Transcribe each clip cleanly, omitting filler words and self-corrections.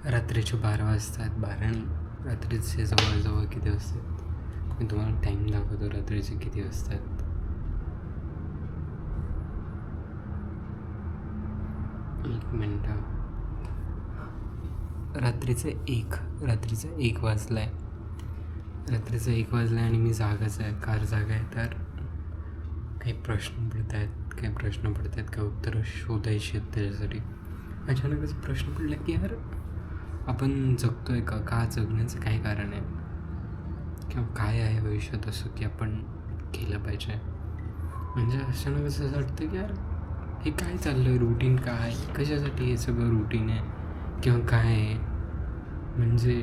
रात्रीचे 12 वाजतात. 12 नाही, रात्रीचे जवळजवळ किती वाजतात मी तुम्हाला टाईम दाखवतो. रात्रीचे किती वाजतात. एक मिनटं. रात्रीचं एक वाजला आहे. रात्रीचं 1 वाजला आहे आणि मी जागाच आहे. कार जागा आहे. तर काही प्रश्न पडत आहेत, काही उत्तरं शोधायची आहेत त्याच्यासाठी. अचानकच प्रश्न पडला की यार आपण जगतोय का जगण्याचं काय कारण आहे, किंवा काय आहे भविष्यात असं की आपण केलं पाहिजे. म्हणजे अचानकच असं वाटतं की यार हे काय चाललं आहे, रुटीन काय, कशासाठी हे सगळं रुटीन आहे किंवा काय आहे. म्हणजे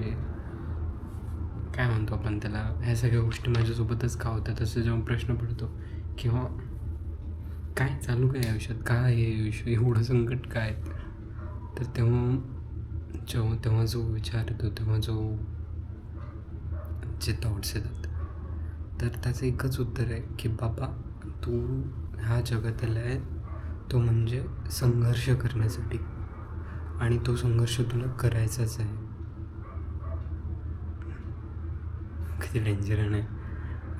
काय म्हणतो आपण त्याला, ह्या सगळ्या गोष्टी माझ्यासोबतच का होतात असं जेव्हा प्रश्न पडतो, किंवा काय चालू काय आयुष्यात, काय हे आयुष्य एवढं संकट काय. तर तेव्हा जो विचार येतो, तेव्हा जे थॉट्स येतात, तर त्याचं एकच उत्तर आहे की बाबा तू ह्या जगात आला आहे तो म्हणजे संघर्ष करण्यासाठी, आणि तो संघर्ष तुला करायचाच आहे. किती डेंजर आहे,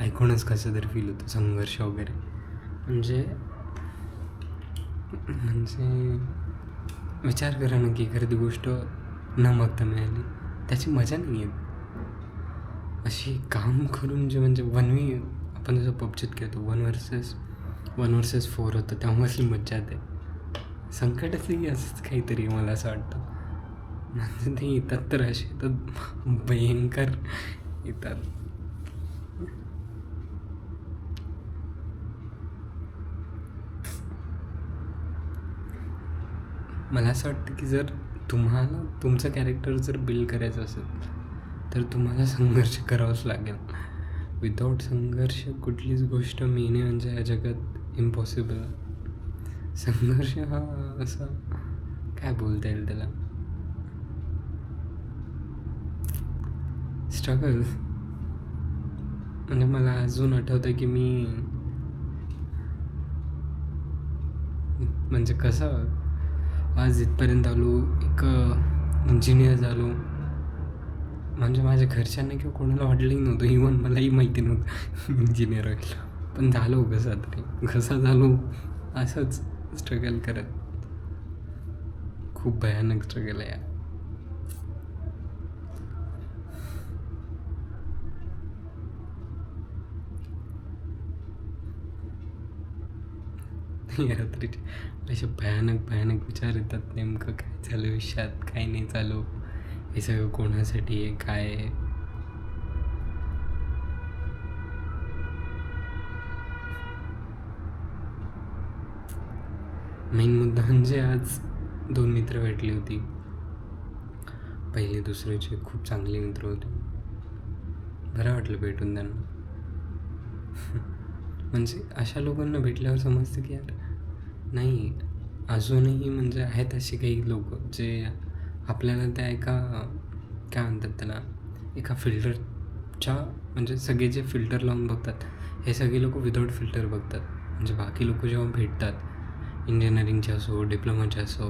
ऐकूनच कसं तरी फील होतं संघर्ष वगैरे. म्हणजे विचार करा ना की एखादी गोष्ट न मागता मिळाली, त्याची मजा नाही आहे. अशी काम करून जे म्हणजे आपण जसं पबजीत खेळतो 1 vs 4 होतं, तेव्हा असली मज्जा येते. संकटाचंही असंच काहीतरी मला असं वाटतं. म्हणजे ते येतात तर असे येतात, भयंकर येतात. मला असं वाटतं की जर तुम्हाला तुमचं कॅरेक्टर जर बिल्ड करायचं असेल तर तुम्हाला संघर्ष करावाच लागेल. विदाऊट संघर्ष कुठलीच गोष्ट मिळणे म्हणजे या जगात इम्पॉसिबल. संघर्ष हा असा काय बोलता येईल त्याला, स्ट्रगल. म्हणजे मला अजून आठवतं की मी म्हणजे कसं आज इथपर्यंत आलो, एक इंजिनियर झालो. म्हणजे माझ्या घरच्यांना किंवा कोणाला वाटलंही नव्हतं, इव्हन मलाही माहिती नव्हतं इंजिनियर होईल, पण झालो कसा झालो असंच स्ट्रगल करत. खूप भयानक स्ट्रगल आहे रात्रीचे असे भयानक विचार येतात. नेमकं काय चालू आयुष्यात, काय नाही चालू, हे सगळं कोणासाठी आहे, काय आहे. मेन मुद्दा म्हणजे आज 2 मित्र भेटली होती. पहिले दुसऱ्याचे खूप चांगले मित्र होते. बरं वाटलं भेटून त्यांना. म्हणजे अशा लोकांना भेटल्यावर समजतं की यार नाही, अजूनही म्हणजे आहेत असे काही लोक जे आपल्याला त्या काय म्हणतात त्याला, एका फिल्टरच्या, म्हणजे सगळे जे फिल्टर लावून बघतात हे सगळे लोक विदाऊट फिल्टर बघतात. म्हणजे बाकी लोक जेव्हा भेटतात, इंजिनिअरिंगचे असो, डिप्लोमाचे असो,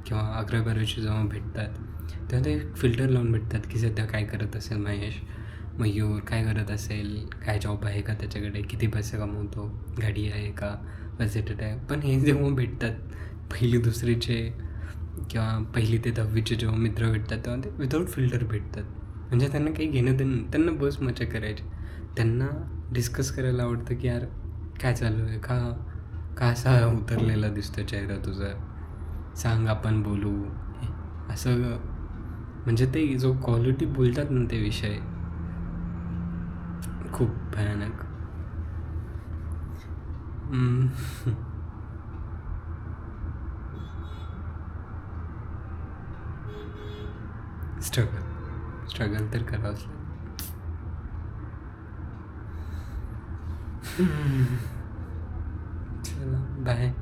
किंवा 11वी-12वीचे जेव्हा भेटतात, तेव्हा ते फिल्टर लावून भेटतात की सध्या काय करत असेल मयूर काय करत असेल, काय जॉब आहे का त्याच्याकडे, किती पैसे कमवतो, गाडी आहे का, बजेटेड आहे. पण हे जेव्हा भेटतात पहिली दुसरीचे किंवा 1ली ते 10वीचे जेव्हा मित्र भेटतात, तेव्हा ते विदाऊट फिल्टर भेटतात. म्हणजे त्यांना काही घेणं देणं, त्यांना बस मजा करायची. त्यांना डिस्कस करायला आवडतं की यार काय चालू आहे, का असा उतरलेला दिसतो चेहरा तुझा, सांग आपण बोलू, असं. म्हणजे ते जो क्वालिटी बोलतात ना ते विषय खूप भयानक. स्ट्रगल तर करावंच लागेल. चला बाय.